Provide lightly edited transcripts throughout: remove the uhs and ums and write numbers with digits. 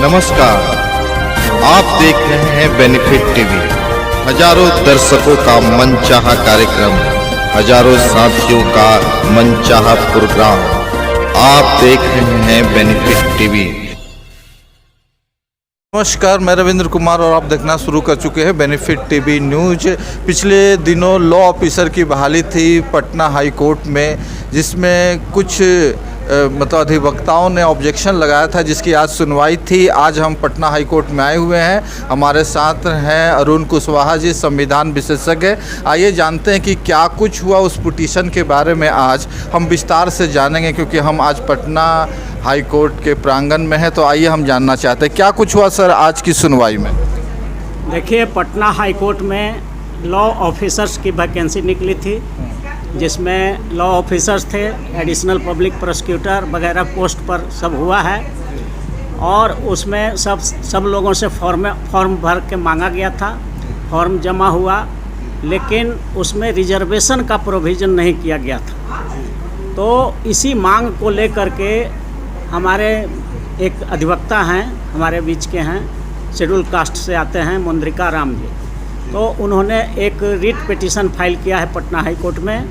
नमस्कार, आप देख रहे हैं बेनिफिट टीवी। हजारों दर्शकों का मनचाहा कार्यक्रम, हजारों साथियों का मनचाहा प्रोग्राम आप देख रहे हैं बेनिफिट टीवी। नमस्कार, मैं रविंद्र कुमार और आप देखना शुरू कर चुके हैं बेनिफिट टीवी न्यूज। पिछले दिनों लॉ ऑफिसर की बहाली थी पटना हाई कोर्ट में, जिसमें कुछ अधिवक्ताओं ने ऑब्जेक्शन लगाया था, जिसकी आज सुनवाई थी। आज हम पटना हाई कोर्ट में आए हुए हैं। हमारे साथ हैं अरुण कुशवाहा जी, संविधान विशेषज्ञ। आइए जानते हैं कि क्या कुछ हुआ उस पिटीशन के बारे में। आज हम विस्तार से जानेंगे क्योंकि हम आज पटना हाई कोर्ट के प्रांगण में हैं। तो आइए हम जानना चाहते हैं क्या कुछ हुआ सर आज की सुनवाई में। देखिए, पटना हाई कोर्ट में लॉ ऑफिसर्स की वैकेंसी निकली थी, जिसमें लॉ ऑफिसर्स थे, एडिशनल पब्लिक प्रोसिक्यूटर वगैरह पोस्ट पर सब हुआ है। और उसमें सब लोगों से फॉर्म भर के मांगा गया था। फॉर्म जमा हुआ, लेकिन उसमें रिजर्वेशन का प्रोविज़न नहीं किया गया था। तो इसी मांग को लेकर के हमारे एक अधिवक्ता हैं, हमारे बीच के हैं, शेड्यूल कास्ट से आते हैं, मुंद्रिका राम जी। तो उन्होंने एक रिट पिटीशन फाइल किया है पटना हाई कोर्ट में।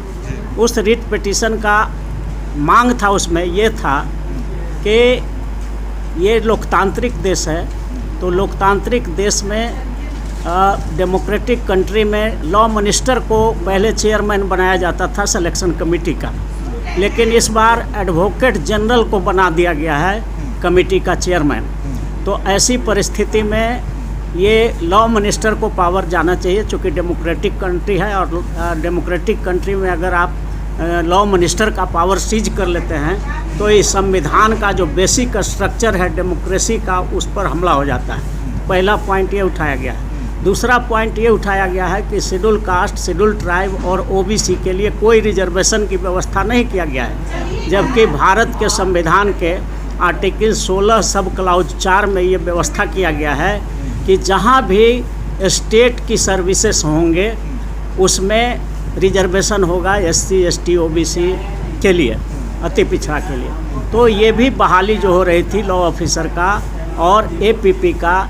उस रिट पिटीशन का मांग था, उसमें ये था कि ये लोकतांत्रिक देश है, तो लोकतांत्रिक देश में डेमोक्रेटिक कंट्री में लॉ मिनिस्टर को पहले चेयरमैन बनाया जाता था सिलेक्शन कमेटी का, लेकिन इस बार एडवोकेट जनरल को बना दिया गया है कमेटी का चेयरमैन। तो ऐसी परिस्थिति में ये लॉ मिनिस्टर को पावर जाना चाहिए, चूँकि डेमोक्रेटिक कंट्री है। और डेमोक्रेटिक कंट्री में अगर आप लॉ मिनिस्टर का पावर सीज कर लेते हैं तो इस संविधान का जो बेसिक स्ट्रक्चर है डेमोक्रेसी का, उस पर हमला हो जाता है। पहला पॉइंट ये उठाया गया है। दूसरा पॉइंट ये उठाया गया है कि शेड्यूल कास्ट, शेड्यूल ट्राइब और ओबीसी के लिए कोई रिजर्वेशन की व्यवस्था नहीं किया गया है, जबकि भारत के संविधान के आर्टिकल 16 सब क्लाउज 4 में ये व्यवस्था किया गया है कि जहाँ भी स्टेट की सर्विसेज होंगे उसमें रिजर्वेशन होगा एससी, एसटी, ओबीसी के लिए, अति पिछड़ा के लिए। तो ये भी बहाली जो हो रही थी लॉ ऑफिसर का और एपीपी का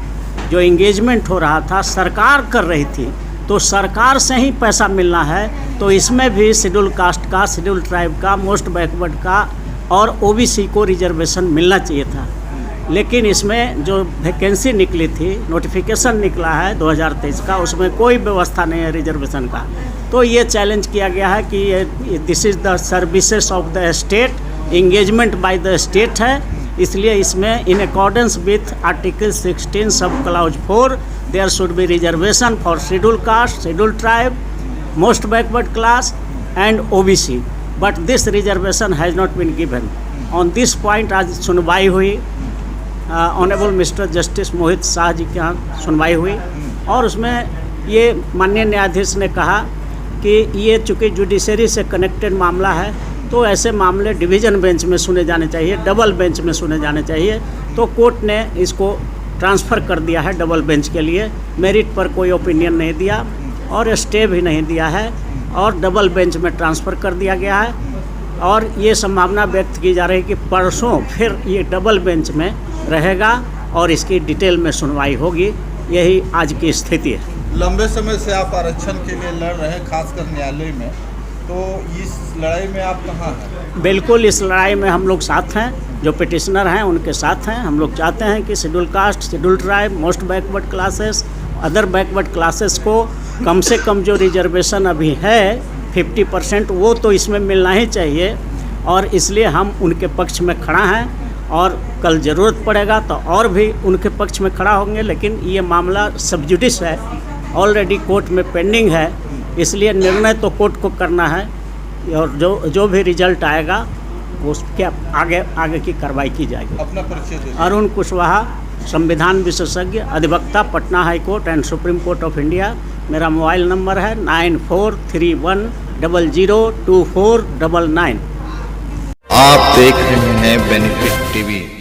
जो इंगेजमेंट हो रहा था, सरकार कर रही थी, तो सरकार से ही पैसा मिलना है। तो इसमें भी शेड्यूल कास्ट का, शेड्यूल ट्राइब का, मोस्ट बैकवर्ड का और ओबीसी को रिजर्वेशन मिलना चाहिए था। लेकिन इसमें जो वैकेंसी निकली थी, नोटिफिकेशन निकला है 2023 का, उसमें कोई व्यवस्था नहीं है रिजर्वेशन का। तो ये चैलेंज किया गया है कि this is the services of the state, engagement by the state है, इसलिए इसमें in accordance with article 16 sub clause 4 there should be reservation for schedule caste, schedule tribe, most backward class and OBC, but this reservation has not been given. On this point आज सुनवाई हुई, honourable mister justice Mohit Shah ji के यहाँ सुनवाई हुई। और उसमें ये माननीय न्यायाधीश ने कहा कि ये चूँकि जुडिशरी से कनेक्टेड मामला है, तो ऐसे मामले डिवीज़न बेंच में सुने जाने चाहिए, डबल बेंच में सुने जाने चाहिए। तो कोर्ट ने इसको ट्रांसफ़र कर दिया है डबल बेंच के लिए। मेरिट पर कोई ओपिनियन नहीं दिया और स्टे भी नहीं दिया है, और डबल बेंच में ट्रांसफ़र कर दिया गया है। और ये संभावना व्यक्त की जा रही है कि परसों फिर ये डबल बेंच में रहेगा और इसकी डिटेल में सुनवाई होगी। यही आज की स्थिति है। लंबे समय से आप आरक्षण के लिए लड़ रहे हैं, खासकर न्यायालय में, तो इस लड़ाई में आप कहाँ हैं? बिल्कुल, इस लड़ाई में हम लोग साथ हैं, जो पिटिशनर हैं उनके साथ हैं। हम लोग चाहते हैं कि schedule caste, schedule tribe, most backward classes, other backward classes को कम से कम जो रिजर्वेशन अभी है 50%, वो तो इसमें मिलना ही चाहिए। और इसलिए हम उनके पक्ष में खड़ा हैं, और कल ज़रूरत पड़ेगा तो और भी उनके पक्ष में खड़ा होंगे। लेकिन ये मामला सब जुडिस है, ऑलरेडी कोर्ट में पेंडिंग है, इसलिए निर्णय तो कोर्ट को करना है, और जो भी रिजल्ट आएगा उसके आगे की कार्रवाई की जाएगी। अपना परिचय। अरुण कुशवाहा, संविधान विशेषज्ञ, अधिवक्ता, Patna high court and supreme court of India. मेरा मोबाइल नंबर है 9431002499। आप देख रहे हैं बेनिफिट टीवी।